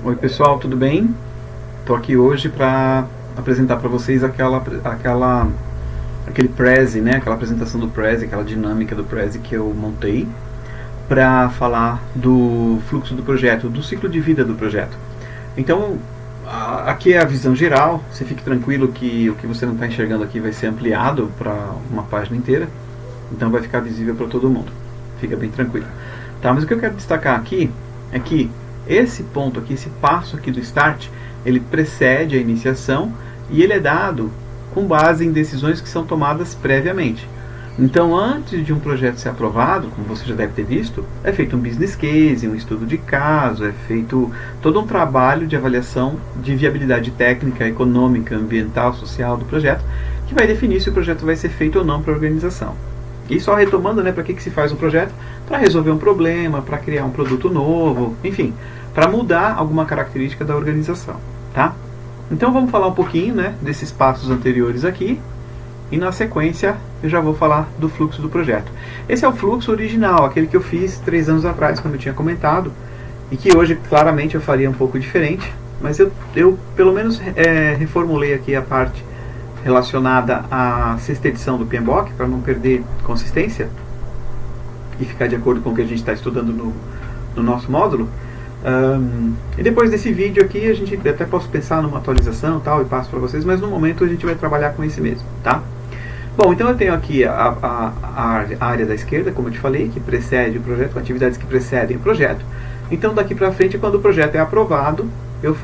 Oi pessoal, tudo bem? Estou aqui hoje para apresentar para vocês aquele Prezi, né? Aquela apresentação do Prezi, aquela dinâmica do Prezi que eu montei para falar do fluxo do projeto, do ciclo de vida do projeto. Então, aqui é a visão geral, você fique tranquilo que o que você não está enxergando aqui vai ser ampliado para uma página inteira, então vai ficar visível para todo mundo, fica bem tranquilo. Tá, mas o que eu quero destacar aqui é que esse ponto aqui, esse passo aqui do Start, ele precede a iniciação e ele é dado com base em decisões que são tomadas previamente. Então, antes de um projeto ser aprovado, como você já deve ter visto, é feito um business case, um estudo de caso, é feito todo um trabalho de avaliação de viabilidade técnica, econômica, ambiental, social do projeto, que vai definir se o projeto vai ser feito ou não para a organização. E só retomando, né, para que se faz um projeto? Para resolver um problema, para criar um produto novo, enfim, para mudar alguma característica da organização, tá? Então vamos falar um pouquinho, né, desses passos anteriores aqui, e na sequência eu já vou falar do fluxo do projeto. Esse é o fluxo original, aquele que eu fiz 3 anos atrás, como eu tinha comentado, e que hoje claramente eu faria um pouco diferente, mas eu pelo menos reformulei aqui a parte relacionada à sexta edição do PMBOK, para não perder consistência e ficar de acordo com o que a gente está estudando no nosso módulo. E depois desse vídeo aqui, a gente até posso pensar numa atualização tal, e passo para vocês, mas no momento a gente vai trabalhar com esse mesmo, tá? Bom, então eu tenho aqui a área da esquerda, como eu te falei, que precede o projeto, atividades que precedem o projeto. Então daqui para frente, quando o projeto é aprovado, eu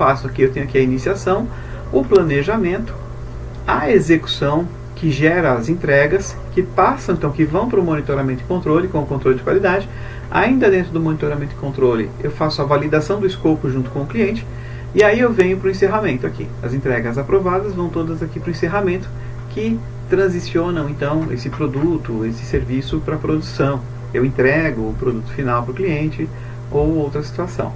tenho aqui a iniciação, o planejamento, a execução, que gera as entregas, que passam, então, que vão para o monitoramento e controle, com o controle de qualidade. Ainda dentro do monitoramento e controle, eu faço a validação do escopo junto com o cliente, e aí eu venho para o encerramento aqui. As entregas aprovadas vão todas aqui para o encerramento, que transicionam, então, esse produto, esse serviço para a produção. Eu entrego o produto final para o cliente, ou outra situação.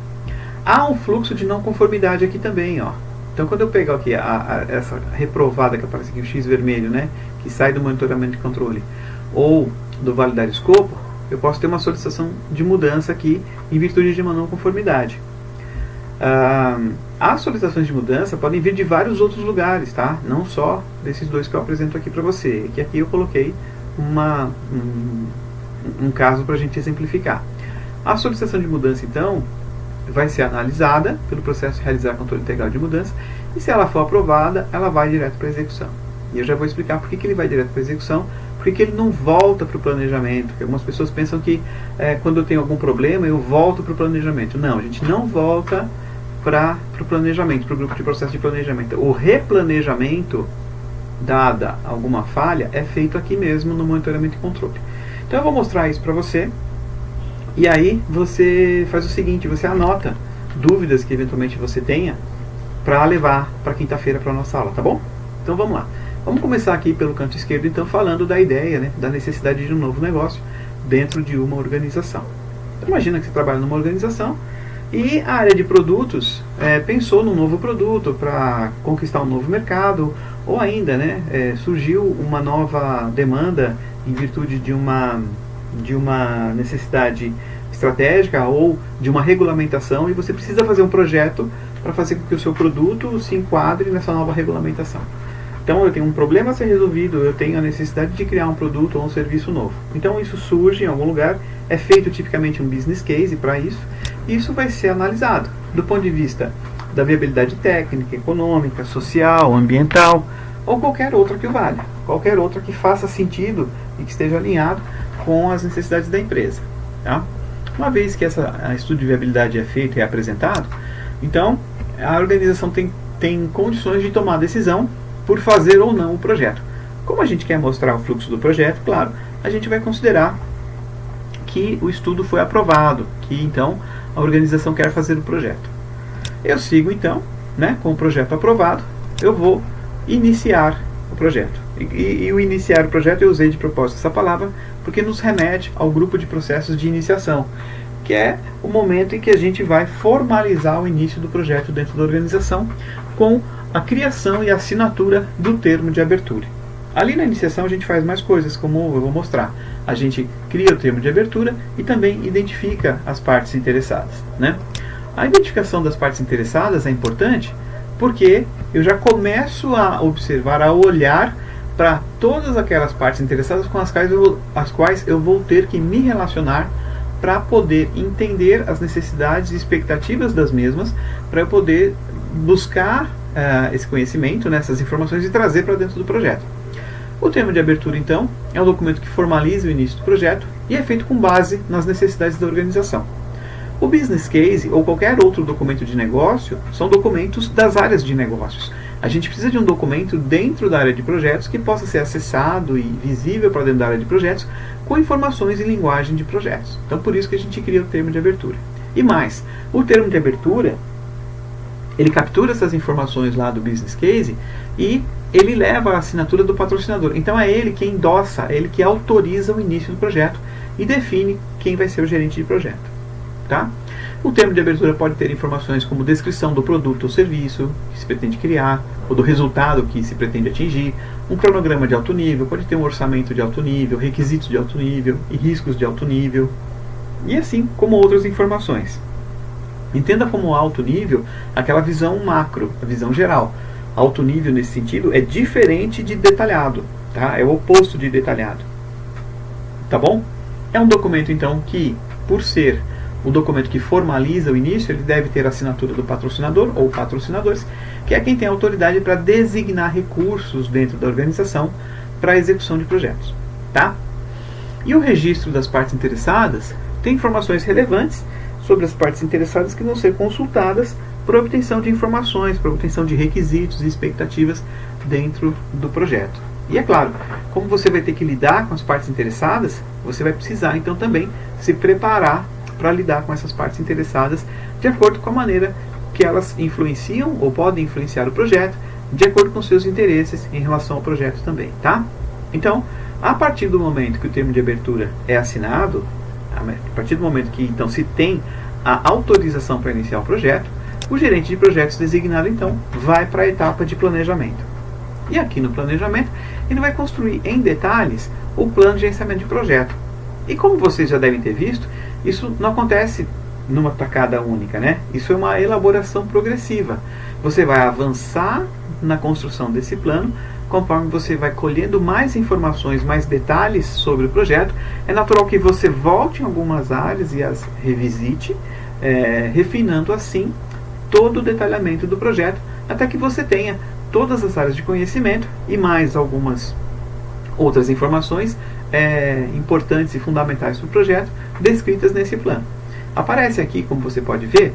Há um fluxo de não conformidade aqui também, ó. Então, quando eu pego aqui essa reprovada que aparece aqui, o X vermelho, né, que sai do monitoramento de controle, ou do validar escopo, eu posso ter uma solicitação de mudança aqui em virtude de uma não conformidade. As solicitações de mudança podem vir de vários outros lugares, tá? Não só desses dois que eu apresento aqui para você. Que aqui eu coloquei um caso para a gente exemplificar. A solicitação de mudança, então, vai ser analisada pelo processo de realizar controle integral de mudança, e se ela for aprovada, ela vai direto para a execução. E eu já vou explicar por que ele vai direto para a execução, porque ele não volta para o planejamento. Porque algumas pessoas pensam que quando eu tenho algum problema, eu volto para o planejamento. Não, a gente não volta para o planejamento, para o grupo de processo de planejamento. O replanejamento, dada alguma falha, é feito aqui mesmo no monitoramento e controle. Então eu vou mostrar isso para você. E aí você faz o seguinte, você anota dúvidas que eventualmente você tenha para levar para quinta-feira para a nossa aula, tá bom? Então vamos lá. Vamos começar aqui pelo canto esquerdo, então, falando da ideia, né, da necessidade de um novo negócio dentro de uma organização. Então, imagina que você trabalha numa organização e a área de produtos pensou num novo produto para conquistar um novo mercado, ou ainda, né, surgiu uma nova demanda em virtude de uma necessidade estratégica ou de uma regulamentação, e você precisa fazer um projeto para fazer com que o seu produto se enquadre nessa nova regulamentação. Então eu tenho um problema a ser resolvido, eu tenho a necessidade de criar um produto ou um serviço novo. Então isso surge em algum lugar, é feito tipicamente um business case para isso, e isso vai ser analisado do ponto de vista da viabilidade técnica, econômica, social, ambiental, ou qualquer outra que valha, qualquer outra que faça sentido e que esteja alinhado com as necessidades da empresa, tá? Uma vez que esse estudo de viabilidade é feito e é apresentado, então a organização tem condições de tomar a decisão por fazer ou não o projeto. Como a gente quer mostrar o fluxo do projeto, claro, a gente vai considerar que o estudo foi aprovado, que então a organização quer fazer o projeto. Eu sigo então, né, com o projeto aprovado, eu vou iniciar o projeto. E o iniciar o projeto, eu usei de propósito essa palavra, porque nos remete ao grupo de processos de iniciação, que é o momento em que a gente vai formalizar o início do projeto dentro da organização, com a criação e assinatura do termo de abertura. Ali na iniciação a gente faz mais coisas, como eu vou mostrar. A gente cria o termo de abertura e também identifica as partes interessadas, né? A identificação das partes interessadas é importante porque eu já começo a observar, a olhar para todas aquelas partes interessadas com as quais eu vou ter que me relacionar para poder entender as necessidades e expectativas das mesmas, para eu poder buscar esse conhecimento, né, essas informações, e trazer para dentro do projeto. O termo de abertura, então, é um documento que formaliza o início do projeto e é feito com base nas necessidades da organização. O business case ou qualquer outro documento de negócio são documentos das áreas de negócios. A gente precisa de um documento dentro da área de projetos que possa ser acessado e visível para dentro da área de projetos com informações em linguagem de projetos. Então, por isso que a gente cria o termo de abertura. E mais, o termo de abertura, ele captura essas informações lá do business case e ele leva a assinatura do patrocinador. Então, é ele que endossa, é ele que autoriza o início do projeto e define quem vai ser o gerente de projeto. Tá? O termo de abertura pode ter informações como descrição do produto ou serviço que se pretende criar, ou do resultado que se pretende atingir, um cronograma de alto nível, pode ter um orçamento de alto nível, requisitos de alto nível e riscos de alto nível, e assim como outras informações. Entenda como alto nível aquela visão macro, a visão geral. Alto nível nesse sentido é diferente de detalhado, tá? É o oposto de detalhado. Tá bom? É um documento então que, por ser o documento que formaliza o início, ele deve ter a assinatura do patrocinador ou patrocinadores, que é quem tem autoridade para designar recursos dentro da organização para a execução de projetos. Tá? E o registro das partes interessadas tem informações relevantes sobre as partes interessadas que vão ser consultadas por obtenção de informações, por obtenção de requisitos e expectativas dentro do projeto. E é claro, como você vai ter que lidar com as partes interessadas, você vai precisar então também se preparar para lidar com essas partes interessadas de acordo com a maneira que elas influenciam ou podem influenciar o projeto, de acordo com seus interesses em relação ao projeto também, tá? Então, a partir do momento que o termo de abertura é assinado, a partir do momento que então se tem a autorização para iniciar o projeto, o gerente de projetos designado então vai para a etapa de planejamento. E aqui no planejamento, ele vai construir em detalhes o plano de gerenciamento de projeto. E como vocês já devem ter visto, isso não acontece numa tacada única, né? Isso é uma elaboração progressiva. Você vai avançar na construção desse plano, conforme você vai colhendo mais informações, mais detalhes sobre o projeto. É natural que você volte em algumas áreas e as revisite, refinando assim todo o detalhamento do projeto, até que você tenha todas as áreas de conhecimento e mais algumas outras informações importantes e fundamentais para o projeto descritas nesse plano. Aparece aqui, como você pode ver,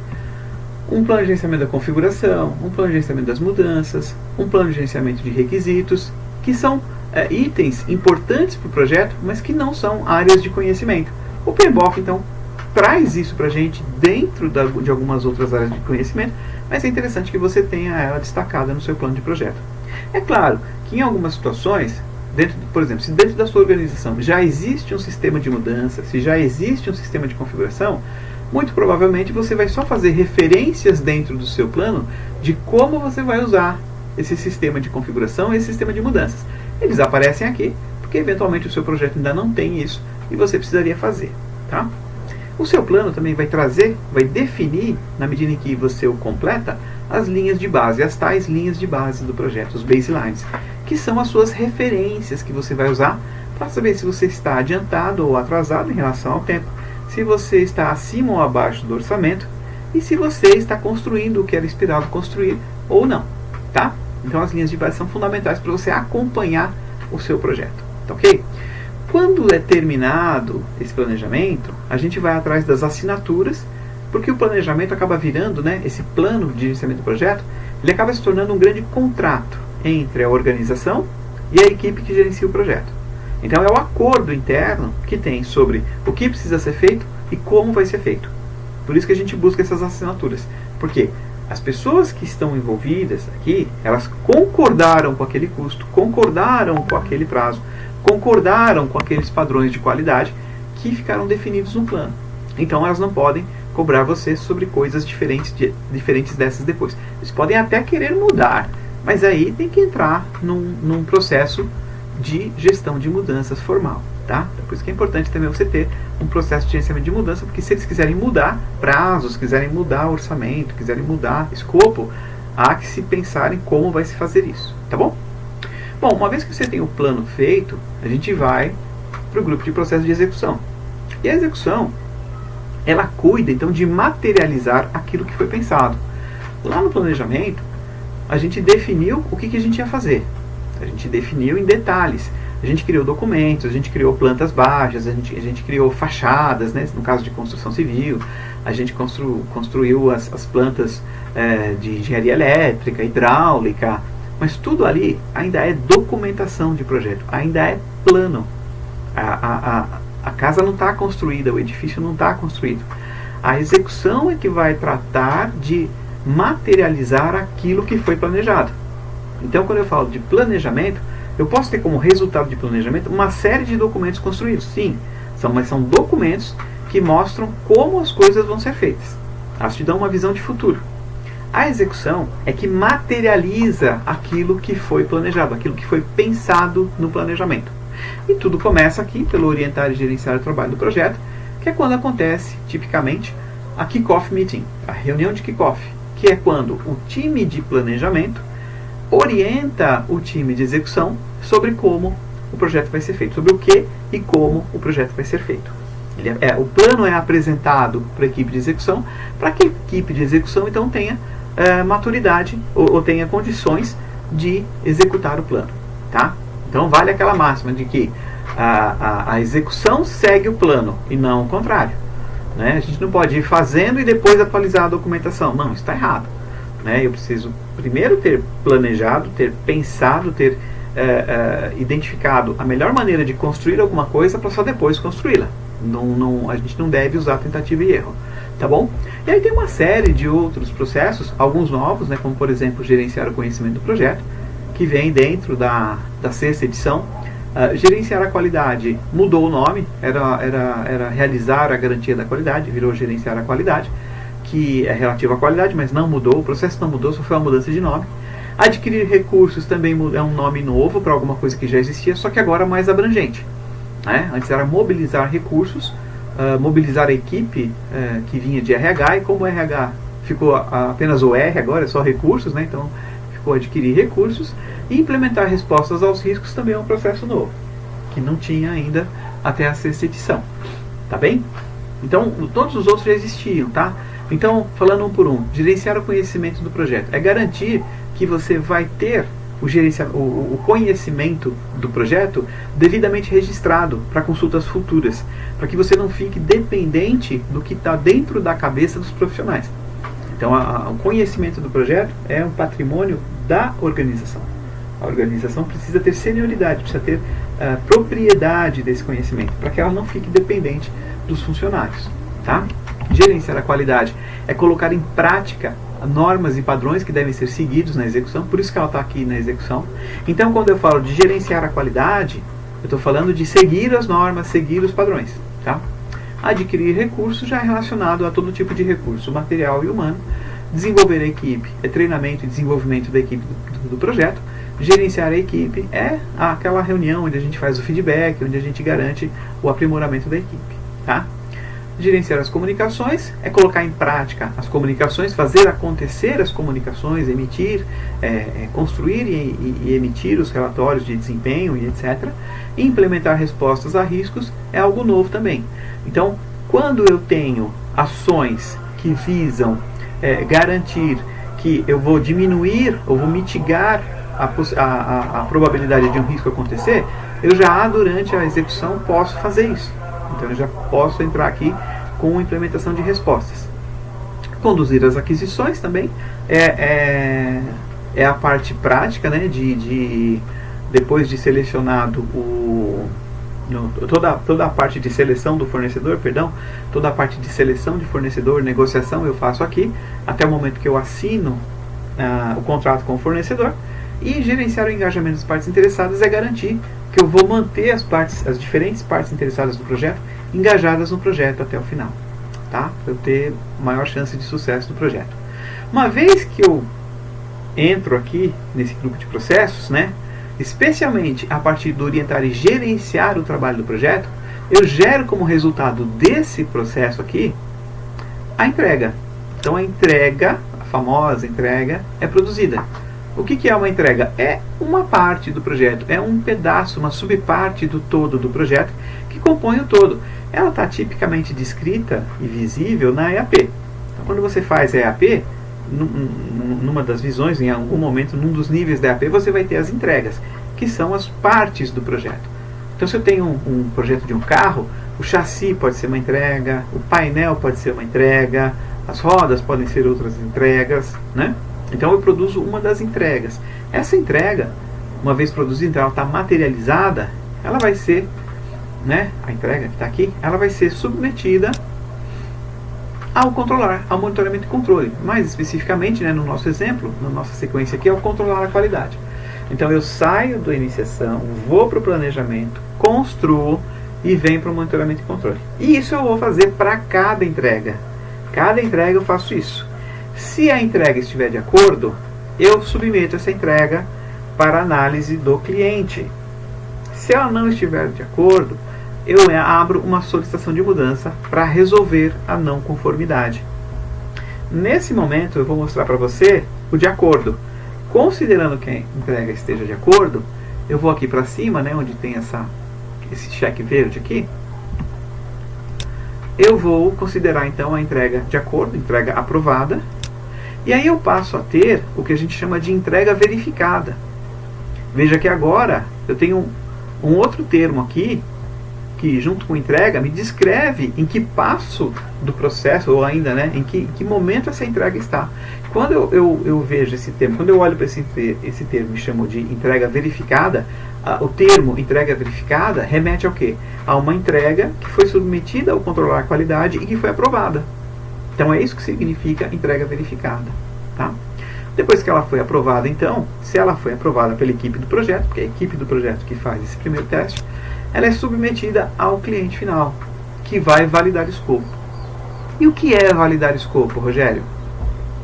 um plano de gerenciamento da configuração, um plano de gerenciamento das mudanças, um plano de gerenciamento de requisitos, que são itens importantes para o projeto, mas que não são áreas de conhecimento. O PMBOK, então, traz isso para a gente dentro de algumas outras áreas de conhecimento, mas é interessante que você tenha ela destacada no seu plano de projeto. É claro que em algumas situações, por exemplo, se dentro da sua organização já existe um sistema de mudança, se já existe um sistema de configuração, muito provavelmente você vai só fazer referências dentro do seu plano de como você vai usar esse sistema de configuração e esse sistema de mudanças. Eles aparecem aqui, porque eventualmente o seu projeto ainda não tem isso e você precisaria fazer. Tá? O seu plano também vai definir, na medida em que você o completa, as linhas de base, as tais linhas de base do projeto, os baselines, que são as suas referências que você vai usar para saber se você está adiantado ou atrasado em relação ao tempo, se você está acima ou abaixo do orçamento e se você está construindo o que era esperado construir ou não. Tá? Então as linhas de base são fundamentais para você acompanhar o seu projeto. Tá ok? Quando é terminado esse planejamento, a gente vai atrás das assinaturas, porque o planejamento acaba virando, né, esse plano de gerenciamento do projeto, ele acaba se tornando um grande contrato entre a organização e a equipe que gerencia o projeto. Então é o acordo interno que tem sobre o que precisa ser feito e como vai ser feito. Por isso que a gente busca essas assinaturas, porque as pessoas que estão envolvidas aqui, elas concordaram com aquele custo, concordaram com aquele prazo, concordaram com aqueles padrões de qualidade que ficaram definidos no plano. Então elas não podem cobrar você sobre coisas diferentes dessas depois. Eles podem até querer mudar, mas aí tem que entrar num processo de gestão de mudanças formal. Tá? Por isso que é importante também você ter um processo de gerenciamento de mudança, porque se eles quiserem mudar prazos, quiserem mudar orçamento, quiserem mudar escopo, há que se pensar em como vai se fazer isso, tá bom? Bom, uma vez que você tem o plano feito, a gente vai para o grupo de processo de execução. E a execução, ela cuida então de materializar aquilo que foi pensado. Lá no planejamento, a gente definiu o que a gente ia fazer. A gente definiu em detalhes. A gente criou documentos, a gente criou plantas baixas, a gente criou fachadas, né, no caso de construção civil, a gente construiu as plantas de engenharia elétrica, hidráulica, mas tudo ali ainda é documentação de projeto, ainda é plano. A casa não está construída, o edifício não está construído. A execução é que vai tratar de materializar aquilo que foi planejado. Então, quando eu falo de planejamento, eu posso ter como resultado de planejamento uma série de documentos construídos, sim, mas são documentos que mostram como as coisas vão ser feitas. Elas te dão uma visão de futuro. A execução é que materializa aquilo que foi planejado, aquilo que foi pensado no planejamento. E tudo começa aqui pelo orientar e gerenciar o trabalho do projeto, que é quando acontece, tipicamente, a kick-off meeting, a reunião de kick-off, que é quando o time de planejamento orienta o time de execução sobre como o projeto vai ser feito, sobre o que e como o projeto vai ser feito. O plano é apresentado para a equipe de execução, para que a equipe de execução então tenha maturidade ou tenha condições de executar o plano. Tá? Então vale aquela máxima de que a execução segue o plano e não o contrário. Né? A gente não pode ir fazendo e depois atualizar a documentação. Não, isso está errado. Eu preciso primeiro ter planejado, ter pensado, ter identificado a melhor maneira de construir alguma coisa para só depois construí-la. A gente não deve usar tentativa e erro. Tá bom? E aí tem uma série de outros processos, alguns novos, né, como por exemplo gerenciar o conhecimento do projeto, que vem dentro da 6ª edição. Gerenciar a qualidade mudou o nome, era realizar a garantia da qualidade, virou gerenciar a qualidade, que é relativo à qualidade, mas não mudou, o processo não mudou, só foi uma mudança de nome. Adquirir recursos também é um nome novo para alguma coisa que já existia, só que agora mais abrangente. Né? Antes era mobilizar recursos, mobilizar a equipe que vinha de RH, e como o RH ficou apenas o R, agora é só recursos, né? Então ficou adquirir recursos, e implementar respostas aos riscos também é um processo novo, que não tinha ainda até a 6ª edição. Tá bem? Então todos os outros já existiam, tá? Então, falando um por um, gerenciar o conhecimento do projeto é garantir que você vai ter o conhecimento do projeto devidamente registrado para consultas futuras, para que você não fique dependente do que está dentro da cabeça dos profissionais. Então, o conhecimento do projeto é um patrimônio da organização. A organização precisa ter senioridade, precisa ter propriedade desse conhecimento, para que ela não fique dependente dos funcionários. Tá? Gerenciar a qualidade é colocar em prática normas e padrões que devem ser seguidos na execução, por isso que ela está aqui na execução. Então, quando eu falo de gerenciar a qualidade, eu estou falando de seguir as normas, seguir os padrões. Tá? Adquirir recursos já é relacionado a todo tipo de recurso, material e humano. Desenvolver a equipe é treinamento e desenvolvimento da equipe do projeto. Gerenciar a equipe é aquela reunião onde a gente faz o feedback, onde a gente garante o aprimoramento da equipe. Tá? Gerenciar as comunicações é colocar em prática as comunicações, fazer acontecer as comunicações, emitir, construir e emitir os relatórios de desempenho e etc. E implementar respostas a riscos é algo novo também. Então, quando eu tenho ações que visam garantir que eu vou diminuir ou vou mitigar a probabilidade de um risco acontecer, eu já durante a execução posso fazer isso. Então eu já posso entrar aqui com a implementação de respostas. Conduzir as aquisições também é a parte prática, né, depois de selecionado toda a parte de seleção do fornecedor, toda a parte de seleção de fornecedor, negociação eu faço aqui, até o momento que eu assino o contrato com o fornecedor. E gerenciar o engajamento das partes interessadas é garantir que eu vou manter as diferentes partes interessadas do projeto engajadas no projeto até o final, tá? Para eu ter maior chance de sucesso do projeto. Uma vez que eu entro aqui nesse grupo de processos, né, especialmente a partir do orientar e gerenciar o trabalho do projeto, eu gero como resultado desse processo aqui a entrega. Então a entrega, a famosa entrega, é produzida. O que é uma entrega? É uma parte do projeto, é um pedaço, uma subparte do todo do projeto que compõe o todo. Ela está tipicamente descrita e visível na EAP. Então, quando você faz EAP, numa das visões, em algum momento, num dos níveis da EAP, você vai ter as entregas, que são as partes do projeto. Então, se eu tenho um projeto de um carro, o chassi pode ser uma entrega, o painel pode ser uma entrega, as rodas podem ser outras entregas, né? Então eu produzo uma das entregas. Essa entrega, uma vez produzida, então ela está materializada, ela vai ser, né, a entrega que está aqui, ela vai ser submetida ao controlar, ao monitoramento e controle. Mais especificamente, né, no nosso exemplo, na nossa sequência aqui, é o controlar a qualidade. Então eu saio da iniciação, vou para o planejamento, construo e venho para o monitoramento e controle. E isso eu vou fazer para cada entrega. Cada entrega eu faço isso. Se a entrega estiver de acordo, eu submeto essa entrega para análise do cliente. Se ela não estiver de acordo, eu abro uma solicitação de mudança para resolver a não conformidade. Nesse momento eu vou mostrar para você o de acordo. Considerando que a entrega esteja de acordo, eu vou aqui para cima, né, onde tem esse cheque verde aqui. Eu vou considerar então a entrega de acordo, entrega aprovada. E aí eu passo a ter o que a gente chama de entrega verificada. Veja que agora eu tenho um outro termo aqui, que junto com entrega me descreve em que passo do processo, ou ainda, né, em que momento essa entrega está. Quando eu vejo esse termo, quando eu olho para esse termo e chamo de entrega verificada, o termo entrega verificada remete ao quê? A uma entrega que foi submetida ao controlar a qualidade e que foi aprovada. Então é isso que significa entrega verificada. Tá? Depois que ela foi aprovada, então, se ela foi aprovada pela equipe do projeto, porque é a equipe do projeto que faz esse primeiro teste, ela é submetida ao cliente final, que vai validar escopo. E o que é validar escopo, Rogério?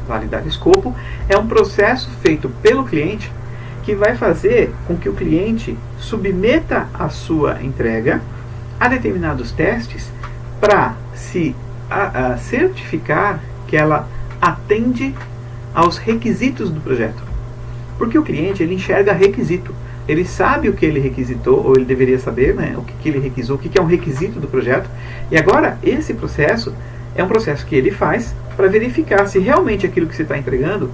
Validar escopo é um processo feito pelo cliente que vai fazer com que o cliente submeta a sua entrega a determinados testes para se certificar que ela atende aos requisitos do projeto. Porque o cliente, ele enxerga requisito. Ele sabe o que ele requisitou, ou ele deveria saber, né, o que ele requisou, o que é um requisito do projeto. E agora, esse processo é um processo que ele faz para verificar se realmente aquilo que você está entregando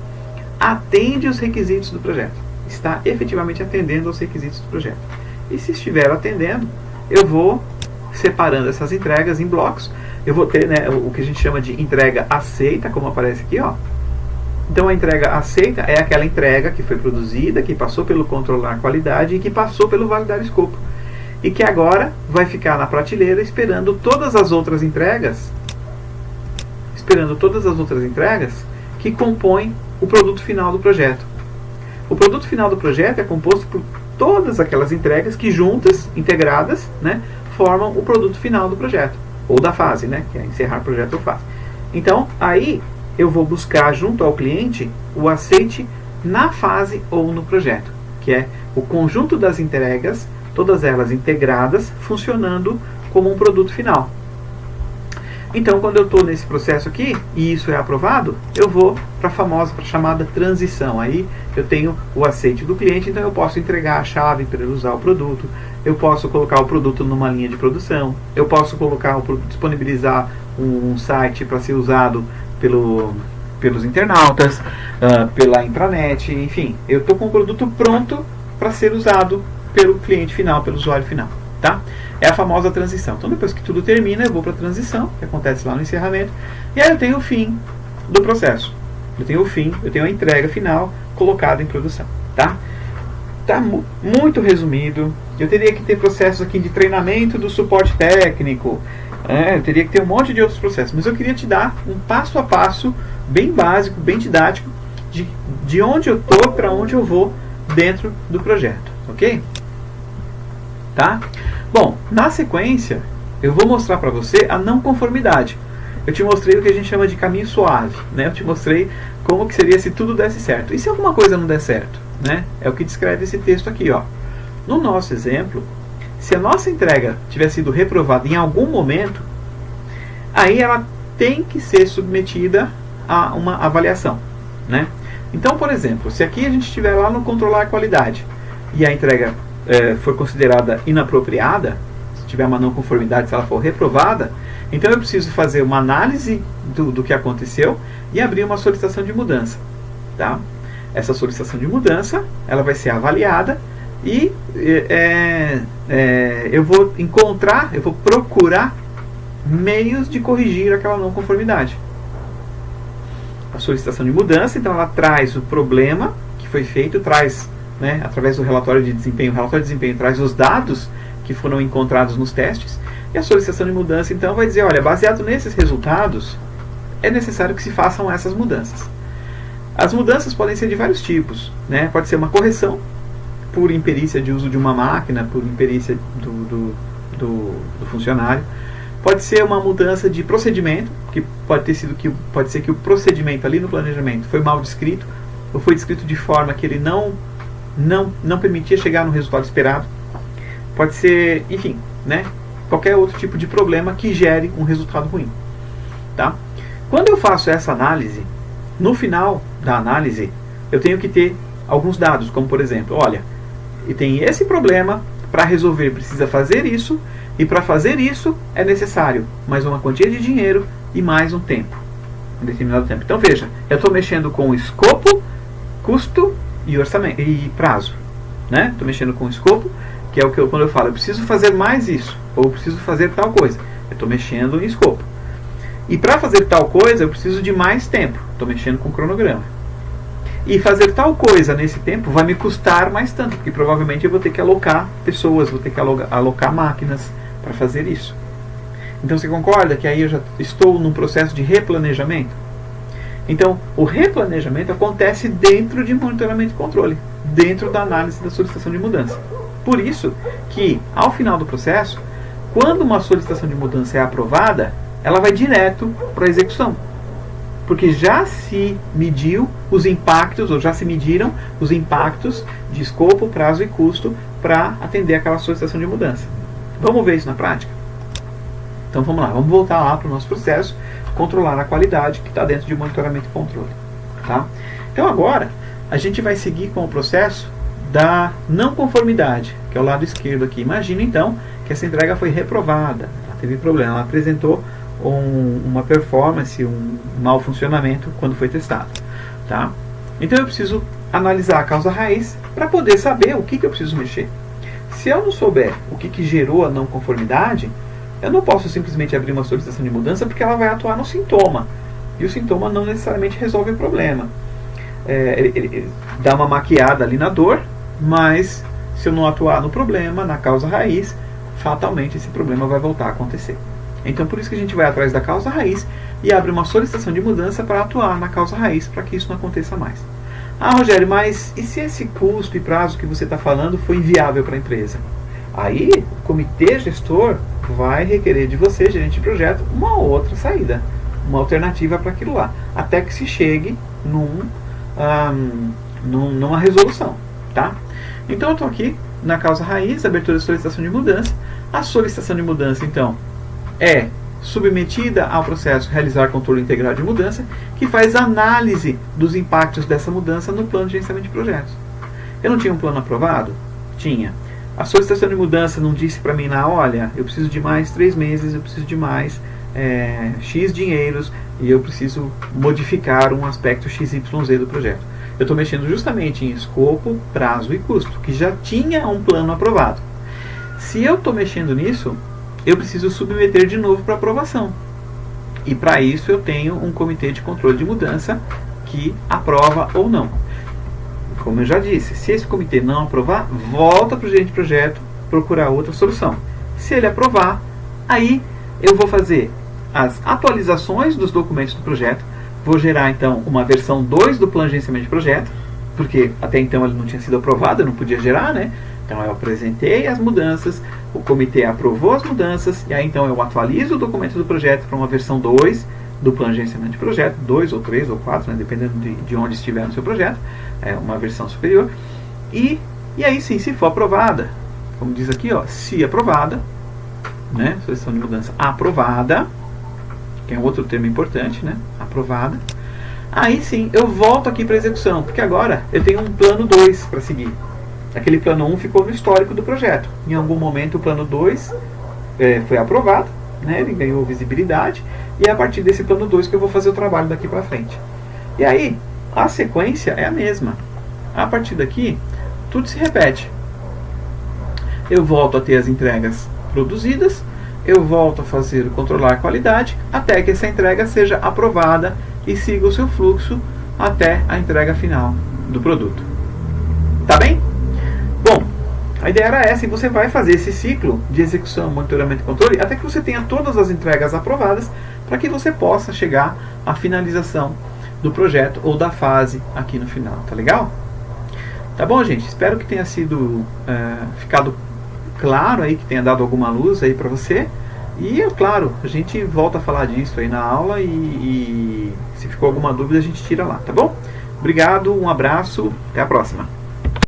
atende os requisitos do projeto. Está efetivamente atendendo aos requisitos do projeto. E se estiver atendendo, eu vou separando essas entregas em blocos. Eu vou ter, né, o que a gente chama de entrega aceita, como aparece aqui, ó. Então a entrega aceita é aquela entrega que foi produzida, que passou pelo controlar qualidade e que passou pelo validar escopo. E que agora vai ficar na prateleira esperando todas as outras entregas, que compõem o produto final do projeto. O produto final do projeto é composto por todas aquelas entregas que juntas, integradas, né, formam o produto final do projeto, ou da fase, né, que é encerrar projeto ou fase. Então, aí eu vou buscar junto ao cliente o aceite na fase ou no projeto, que é o conjunto das entregas, todas elas integradas, funcionando como um produto final. Então, quando eu estou nesse processo aqui, e isso é aprovado, eu vou para a chamada transição. Aí eu tenho o aceite do cliente, então eu posso entregar a chave para ele usar o produto, eu posso colocar o produto numa linha de produção, eu posso disponibilizar um site para ser usado pelos internautas, pela intranet, enfim, eu estou com o produto pronto para ser usado pelo cliente final, pelo usuário final. Tá? É a famosa transição. Então depois que tudo termina, eu vou para a transição, que acontece lá no encerramento, e aí eu tenho o fim do processo. Eu tenho a entrega final colocada em produção. Tá muito resumido. Eu teria que ter processos aqui de treinamento do suporte técnico, eu teria que ter um monte de outros processos, mas eu queria te dar um passo a passo bem básico, bem didático, de onde eu estou para onde eu vou dentro do projeto, ok? Tá? Bom, na sequência, eu vou mostrar para você a não conformidade. Eu te mostrei o que a gente chama de caminho suave, né? Eu te mostrei como que seria se tudo desse certo. E se alguma coisa não der certo? Né? É o que descreve esse texto aqui. Ó. No nosso exemplo, se a nossa entrega tiver sido reprovada em algum momento, aí ela tem que ser submetida a uma avaliação. Né? Então, por exemplo, se aqui a gente estiver lá no controlar a qualidade e a entrega for considerada inapropriada, se tiver uma não conformidade, se ela for reprovada, então eu preciso fazer uma análise do que aconteceu e abrir uma solicitação de mudança. Tá? Essa solicitação de mudança ela vai ser avaliada e eu vou procurar meios de corrigir aquela não conformidade. A solicitação de mudança, então ela traz o problema que foi feito, traz, né, através do relatório de desempenho. O relatório de desempenho traz os dados que foram encontrados nos testes, e a solicitação de mudança então vai dizer, olha, baseado nesses resultados, é necessário que se façam essas mudanças. As mudanças podem ser de vários tipos, né? Pode ser uma correção por imperícia de uso de uma máquina, por imperícia do funcionário. Pode ser uma mudança de procedimento, que pode ser que o procedimento ali no planejamento foi mal descrito, ou foi descrito de forma que ele não permitia chegar no resultado esperado. Pode ser, enfim, né, qualquer outro tipo de problema que gere um resultado ruim. Tá? Quando eu faço essa análise, no final da análise, eu tenho que ter alguns dados, como por exemplo, olha, e tem esse problema, para resolver precisa fazer isso, e para fazer isso é necessário mais uma quantia de dinheiro e mais um tempo, um determinado tempo. Então veja, eu estou mexendo com escopo, custo e orçamento e prazo, né? Estou mexendo com escopo, que é o que quando eu falo, eu preciso fazer mais isso, ou eu preciso fazer tal coisa, eu estou mexendo em escopo. E para fazer tal coisa eu preciso de mais tempo, estou mexendo com cronograma. E fazer tal coisa nesse tempo vai me custar mais tanto, porque provavelmente eu vou ter que alocar pessoas, vou ter que alocar máquinas para fazer isso. Então você concorda que aí eu já estou num processo de replanejamento? Então o replanejamento acontece dentro de monitoramento e controle, dentro da análise da solicitação de mudança. Por isso que ao final do processo, quando uma solicitação de mudança é aprovada, ela vai direto para a execução. Porque já se mediu os impactos, ou já se mediram os impactos de escopo, prazo e custo para atender aquela solicitação de mudança. Vamos ver isso na prática? Então vamos lá, vamos voltar lá para o nosso processo, controlar a qualidade que está dentro de monitoramento e controle. Tá? Então agora, a gente vai seguir com o processo da não conformidade, que é o lado esquerdo aqui. Imagina então que essa entrega foi reprovada, ela teve problema, ela apresentou uma performance, um mau funcionamento quando foi testado. Tá? Então eu preciso analisar a causa raiz para poder saber o que eu preciso mexer. Se eu não souber o que gerou a não conformidade, eu não posso simplesmente abrir uma solicitação de mudança, porque ela vai atuar no sintoma. E o sintoma não necessariamente resolve o problema. Ele dá uma maquiada ali na dor, mas se eu não atuar no problema, na causa raiz, fatalmente esse problema vai voltar a acontecer. Então por isso que a gente vai atrás da causa raiz e abre uma solicitação de mudança para atuar na causa raiz, para que isso não aconteça mais. Ah, Rogério, mas e se esse custo e prazo que você está falando foi inviável para a empresa? Aí o comitê gestor vai requerer de você, gerente de projeto, uma outra saída, uma alternativa para aquilo lá, até que se chegue numa resolução. Tá? Então eu estou aqui na causa raiz, abertura de solicitação de mudança. A solicitação de mudança, então, é submetida ao processo realizar controle integral de mudança, que faz análise dos impactos dessa mudança no plano de gerenciamento de projetos. Eu não tinha um plano aprovado? Tinha. A solicitação de mudança não disse para mim olha, eu preciso de mais 3 meses, eu preciso de mais X dinheiros, e eu preciso modificar um aspecto XYZ do projeto. Eu estou mexendo justamente em escopo, prazo e custo, que já tinha um plano aprovado. Se eu estou mexendo nisso, eu preciso submeter de novo para aprovação. E para isso eu tenho um comitê de controle de mudança que aprova ou não. Como eu já disse, se esse comitê não aprovar, volta para o gerente de projeto procurar outra solução. Se ele aprovar, aí eu vou fazer as atualizações dos documentos do projeto, vou gerar então uma versão 2 do plano de gerenciamento de projeto, porque até então ele não tinha sido aprovado, eu não podia gerar, né? Então eu apresentei as mudanças, o comitê aprovou as mudanças, e aí então eu atualizo o documento do projeto para uma versão 2, do plano de gerenciamento de projeto, 2 ou 3 ou 4, né, dependendo de onde estiver no seu projeto, é uma versão superior. E aí sim, se for aprovada, como diz aqui, ó, se aprovada, né, solução de mudança aprovada, que é um outro termo importante, né, aprovada, aí sim eu volto aqui para execução, porque agora eu tenho um plano 2 para seguir. Aquele plano 1 ficou no histórico do projeto. Em algum momento o plano 2 foi aprovado, né, ele ganhou visibilidade, e é a partir desse plano 2 que eu vou fazer o trabalho daqui para frente. E aí, a sequência é a mesma. A partir daqui, tudo se repete. Eu volto a ter as entregas produzidas, eu volto a fazer controlar a qualidade, até que essa entrega seja aprovada e siga o seu fluxo até a entrega final do produto. Tá bem? Bom, a ideia era essa, e você vai fazer esse ciclo de execução, monitoramento e controle até que você tenha todas as entregas aprovadas, para que você possa chegar à finalização do projeto ou da fase aqui no final. Tá legal? Tá bom, gente? Espero que tenha sido ficado claro aí, que tenha dado alguma luz aí para você. E é claro, a gente volta a falar disso aí na aula, e se ficou alguma dúvida a gente tira lá, tá bom? Obrigado, um abraço, até a próxima.